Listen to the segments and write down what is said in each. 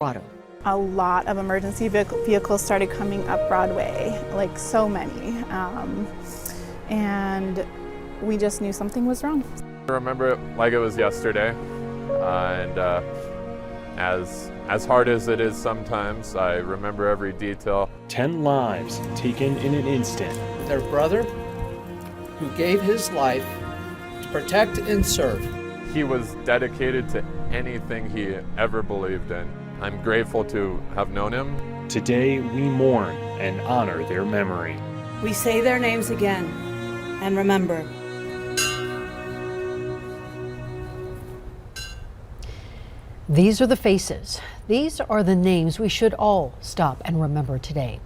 Colorado. A lot of emergency vehicles started coming up Broadway, like so many, and we just knew something was wrong. I remember it like it was yesterday, and as hard as it is sometimes, I remember every detail. 10 lives taken in an instant. Their brother, who gave his life to protect and serve. He was dedicated to anything he ever believed in. I'm grateful to have known him. Today we mourn and honor their memory. We say their names again and remember. These are the faces. These are the names we should all stop and remember today.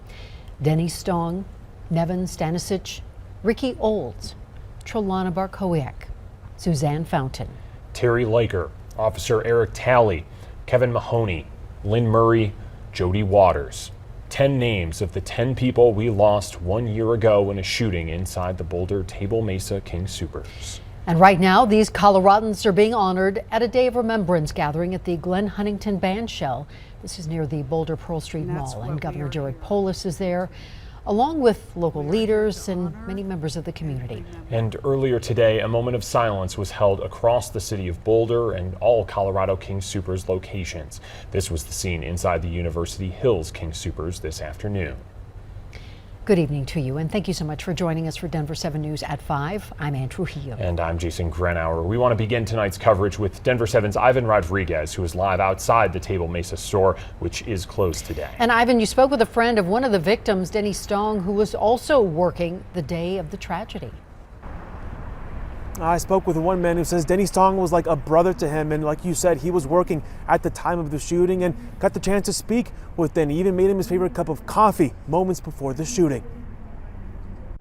Denny Stong, Nevin Stanisic, Ricky Olds, Trelana Barkowiak, Suzanne Fountain, Terry Liker, Officer Eric Talley, Kevin Mahoney, Lynn Murray, Jody Waters. 10 names of the 10 people we lost 1 year ago in a shooting inside the Boulder Table Mesa King Soopers. And right now, these Coloradans are being honored at a day of remembrance gathering at the Glen Huntington Bandshell. This is near the Boulder Pearl Street Mall, and Governor Jared Polis is there, along with local leaders and many members of the community. And earlier today, a moment of silence was held across the city of Boulder and all Colorado King Soopers locations. This was the scene inside the University Hills King Soopers this afternoon. Good evening to you, and thank you so much for joining us for Denver 7 News at 5. I'm Ann Trujillo. And I'm Jason Grenauer. We want to begin tonight's coverage with Denver 7's Ivan Rodriguez, who is live outside the Table Mesa store, which is closed today. And Ivan, you spoke with a friend of one of the victims, Denny Stong, who was also working the day of the tragedy. I spoke with one man who says Denny Stong was like a brother to him, and like you said, he was working at the time of the shooting and got the chance to speak with Denny. Even made him his favorite cup of coffee moments before the shooting.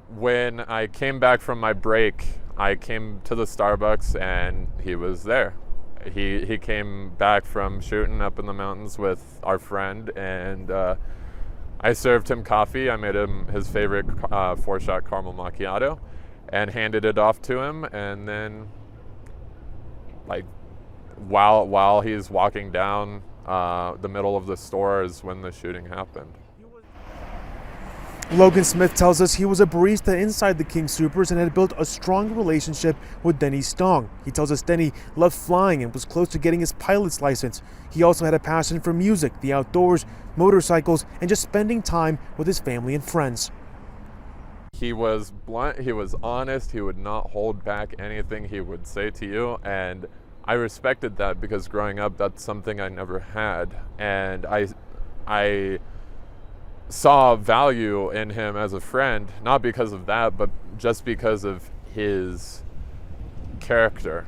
When I came back from my break, I came to the Starbucks and he was there. He came back from shooting up in the mountains with our friend, and I served him coffee. I made him his favorite 4-shot caramel macchiato and handed it off to him, and then like while he's walking down the middle of the store is when the shooting happened. Logan Smith tells us he was a barista inside the King Soopers and had built a strong relationship with Denny Stong. He tells us Denny loved flying and was close to getting his pilot's license. He also had a passion for music, the outdoors, motorcycles, and just spending time with his family and friends. He was blunt, he was honest, he would not hold back anything he would say to you, and I respected that because growing up that's something I never had, and I saw value in him as a friend, not because of that, but just because of his character.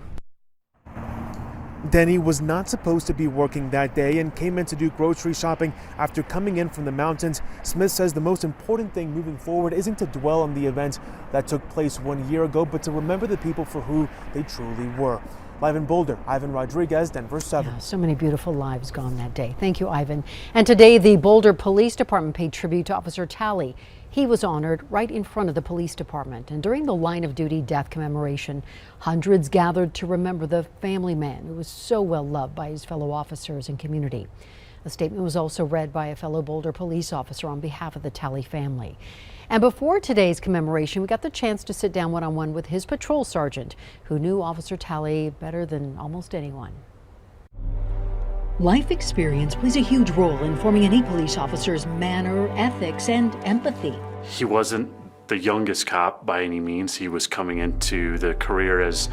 Denny was not supposed to be working that day and came in to do grocery shopping after coming in from the mountains. Smith says the most important thing moving forward isn't to dwell on the events that took place 1 year ago, but to remember the people for who they truly were. Live in Boulder, Ivan Rodriguez, Denver 7. Yeah, so many beautiful lives gone that day. Thank you, Ivan. And today, the Boulder Police Department paid tribute to Officer Talley. He was honored right in front of the police department. And during the line of duty death commemoration, hundreds gathered to remember the family man who was so well loved by his fellow officers and community. A statement was also read by a fellow Boulder police officer on behalf of the Talley family. And before today's commemoration, we got the chance to sit down one-on-one with his patrol sergeant, who knew Officer Talley better than almost anyone. Life experience plays a huge role in forming any police officer's manner, ethics, and empathy. He wasn't the youngest cop by any means. He was coming into the career as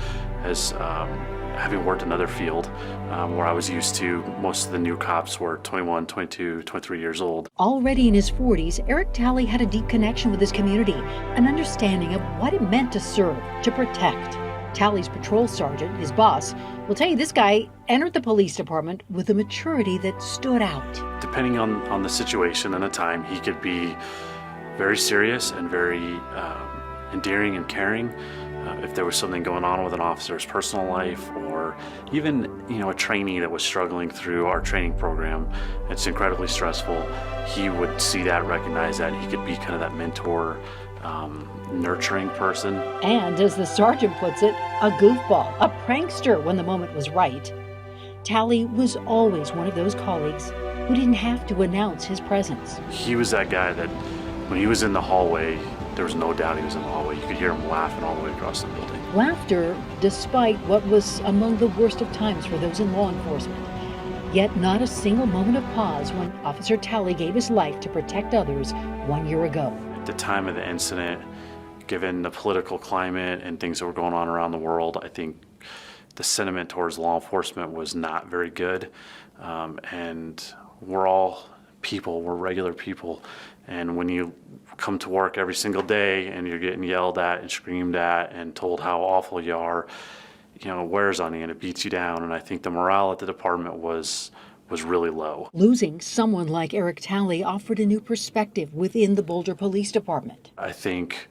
having worked another field where I was used to most of the new cops were 21, 22, 23 years old. Already in his 40s, Eric Talley had a deep connection with his community, an understanding of what it meant to serve, to protect. Talley's patrol sergeant, his boss, will tell you this guy entered the police department with a maturity that stood out. Depending on the situation and the time, he could be very serious and very endearing and caring. If there was something going on with an officer's personal life, or even a trainee that was struggling through our training program, it's incredibly stressful. He would see that, recognize that. He could be kind of that mentor, nurturing person. And as the sergeant puts it, a goofball, a prankster when the moment was right. Talley was always one of those colleagues who didn't have to announce his presence. He was that guy that when he was in the hallway, there was no doubt he was in the hallway. You could hear him laughing all the way across the building. Laughter despite what was among the worst of times for those in law enforcement. Yet not a single moment of pause when Officer Talley gave his life to protect others 1 year ago. At the time of the incident, given the political climate and things that were going on around the world, I think the sentiment towards law enforcement was not very good. And we're all people, we're regular people. And when you come to work every single day and you're getting yelled at and screamed at and told how awful you are, you know, it wears on you and it beats you down. And I think the morale at the department was really low. Losing someone like Eric Talley offered a new perspective within the Boulder Police Department. I think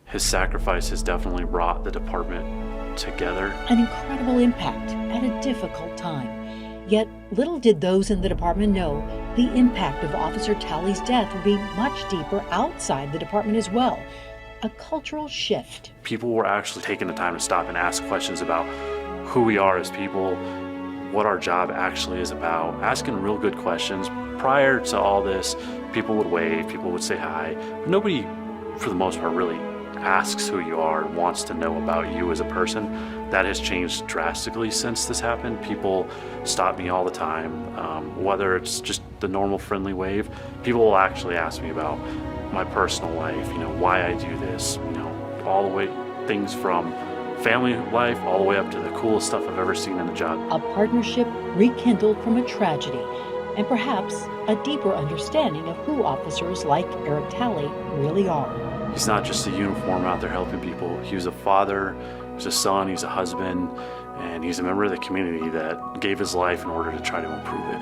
his sacrifice has definitely brought the department together. An incredible impact at a difficult time. Yet little did those in the department know the impact of Officer Talley's death would be much deeper outside the department as well. A cultural shift. People were actually taking the time to stop and ask questions about who we are as people, what our job actually is about, asking real good questions. Prior to all this, people would wave, people would say hi. Nobody, for the most part, really asks who you are and wants to know about you as a person. That has changed drastically since this happened. People stop me all the time, whether it's just the normal friendly wave. People will actually ask me about my personal life, you know, why I do this, you know, all the way, things from family life all the way up to the coolest stuff I've ever seen in a job. A partnership rekindled from a tragedy, and perhaps a deeper understanding of who officers like Eric Talley really are. He's not just a uniform out there helping people. He was a father, he's a son, he's a husband, and he's a member of the community that gave his life in order to try to improve it.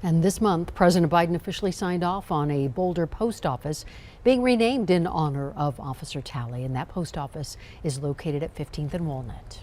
And this month, President Biden officially signed off on a Boulder post office being renamed in honor of Officer Talley, and that post office is located at 15th and Walnut.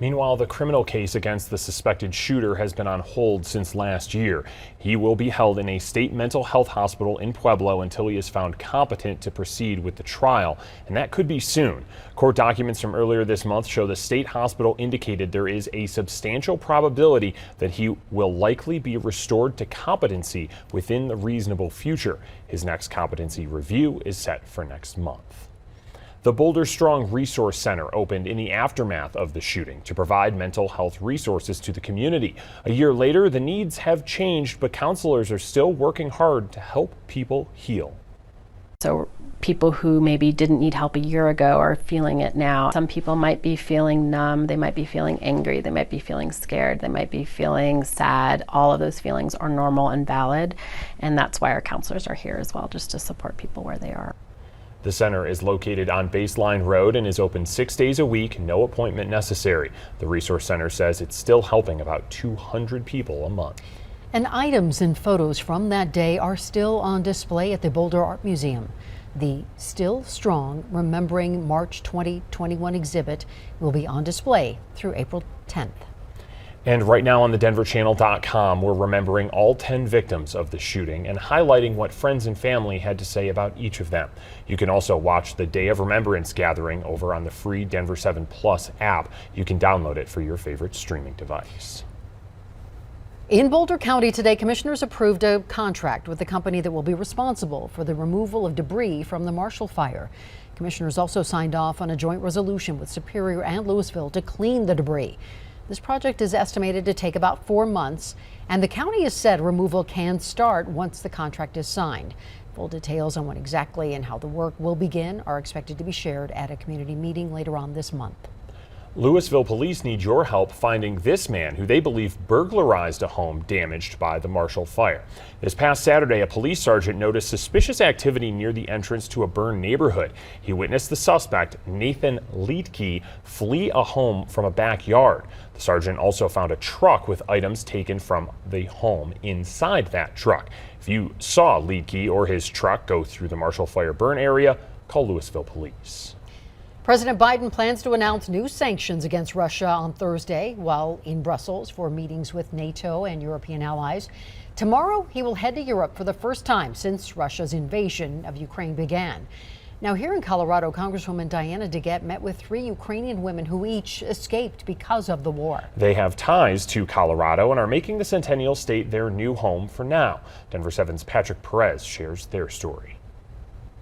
Meanwhile, the criminal case against the suspected shooter has been on hold since last year. He will be held in a state mental health hospital in Pueblo until he is found competent to proceed with the trial, and that could be soon. Court documents from earlier this month show the state hospital indicated there is a substantial probability that he will likely be restored to competency within the reasonable future. His next competency review is set for next month. The Boulder Strong Resource Center opened in the aftermath of the shooting to provide mental health resources to the community. A year later, the needs have changed, but counselors are still working hard to help people heal. So people who maybe didn't need help a year ago are feeling it now. Some people might be feeling numb, they might be feeling angry, they might be feeling scared, they might be feeling sad. All of those feelings are normal and valid, and that's why our counselors are here as well, just to support people where they are. The center is located on Baseline Road and is open 6 days a week, no appointment necessary. The Resource Center says it's still helping about 200 people a month. And items and photos from that day are still on display at the Boulder Art Museum. The Still Strong Remembering March 2021 exhibit will be on display through April 10th. And right now on the denverchannel.com, we're remembering all 10 victims of the shooting and highlighting what friends and family had to say about each of them. You can also watch the Day of Remembrance gathering over on the free Denver 7 Plus app. You can download it for your favorite streaming device. In Boulder County today, commissioners approved a contract with the company that will be responsible for the removal of debris from the Marshall Fire. Commissioners also signed off on a joint resolution with Superior and Louisville to clean the debris. This project is estimated to take about 4 months, and the county has said removal can start once the contract is signed. Full details on when exactly and how the work will begin are expected to be shared at a community meeting later on this month. Louisville police need your help finding this man who they believe burglarized a home damaged by the Marshall Fire. This past Saturday, a police sergeant noticed suspicious activity near the entrance to a burned neighborhood. He witnessed the suspect, Nathan Liedtke, flee a home from a backyard. The sergeant also found a truck with items taken from the home inside that truck. If you saw Liedtke or his truck go through the Marshall Fire burn area, call Louisville police. President Biden plans to announce new sanctions against Russia on Thursday while in Brussels for meetings with NATO and European allies. Tomorrow, he will head to Europe for the first time since Russia's invasion of Ukraine began. Now here in Colorado, Congresswoman Diana DeGette met with 3 Ukrainian women who each escaped because of the war. They have ties to Colorado and are making the Centennial State their new home for now. Denver 7's Patrick Perez shares their story.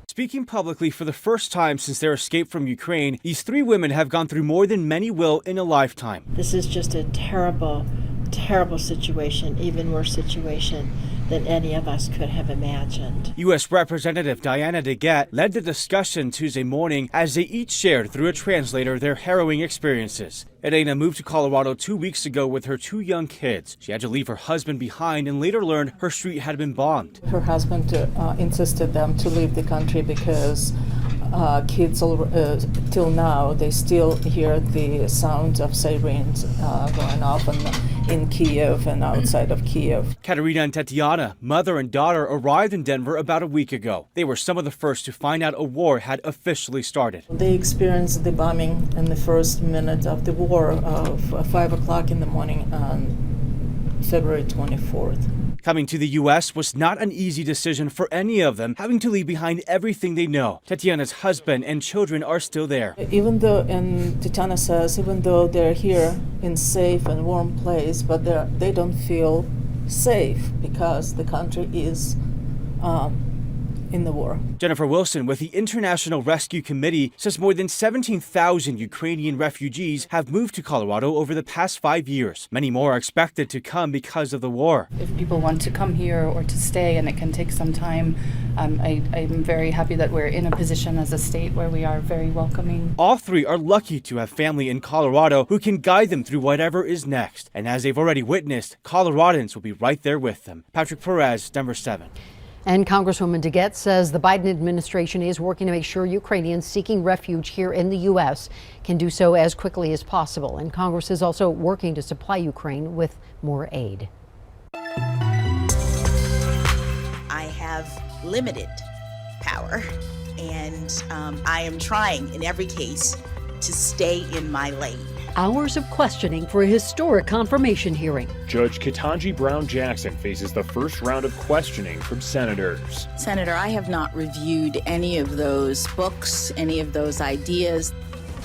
Speaking publicly for the first time since their escape from Ukraine, these 3 women have gone through more than many will in a lifetime. This is just a terrible, terrible situation, even worse situation than any of us could have imagined. U.S. Representative Diana DeGette led the discussion Tuesday morning as they each shared through a translator their harrowing experiences. Elena moved to Colorado 2 weeks ago with her 2 young kids. She had to leave her husband behind and later learned her street had been bombed. Her husband insisted them to leave the country because kids till now they still hear the sounds of sirens going off in Kiev and outside of Kiev. Katerina and Tatiana, mother and daughter, arrived in Denver about a week ago. They were some of the first to find out a war had officially started. They experienced the bombing in the first minute of the war of 5 o'clock in the morning on February 24th. Coming to the U.S. was not an easy decision for any of them, having to leave behind everything they know. Tatiana's husband and children are still there. Even though, and Tatiana says, even though they're here in safe and warm place, but they don't feel safe because the country is in the war. Jennifer Wilson with the International Rescue Committee says more than 17,000 Ukrainian refugees have moved to Colorado over the past 5 years. Many more are expected to come because of the war. If people want to come here or to stay, and it can take some time, I'm very happy that we're in a position as a state where we are very welcoming. All 3 are lucky to have family in Colorado who can guide them through whatever is next. And as they've already witnessed, Coloradans will be right there with them. Patrick Perez, Denver 7. And Congresswoman DeGette says the Biden administration is working to make sure Ukrainians seeking refuge here in the U.S. can do so as quickly as possible. And Congress is also working to supply Ukraine with more aid. I have limited power, and I am trying in every case to stay in my lane. Hours of questioning for a historic confirmation hearing. Judge Ketanji Brown Jackson faces the first round of questioning from senators. Senator, I have not reviewed any of those books, any of those ideas.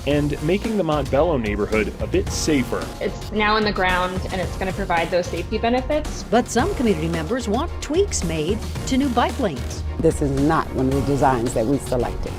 And making the Montbello neighborhood a bit safer. It's now in the ground and it's going to provide those safety benefits. But some community members want tweaks made to new bike lanes. This is not one of the designs that we selected.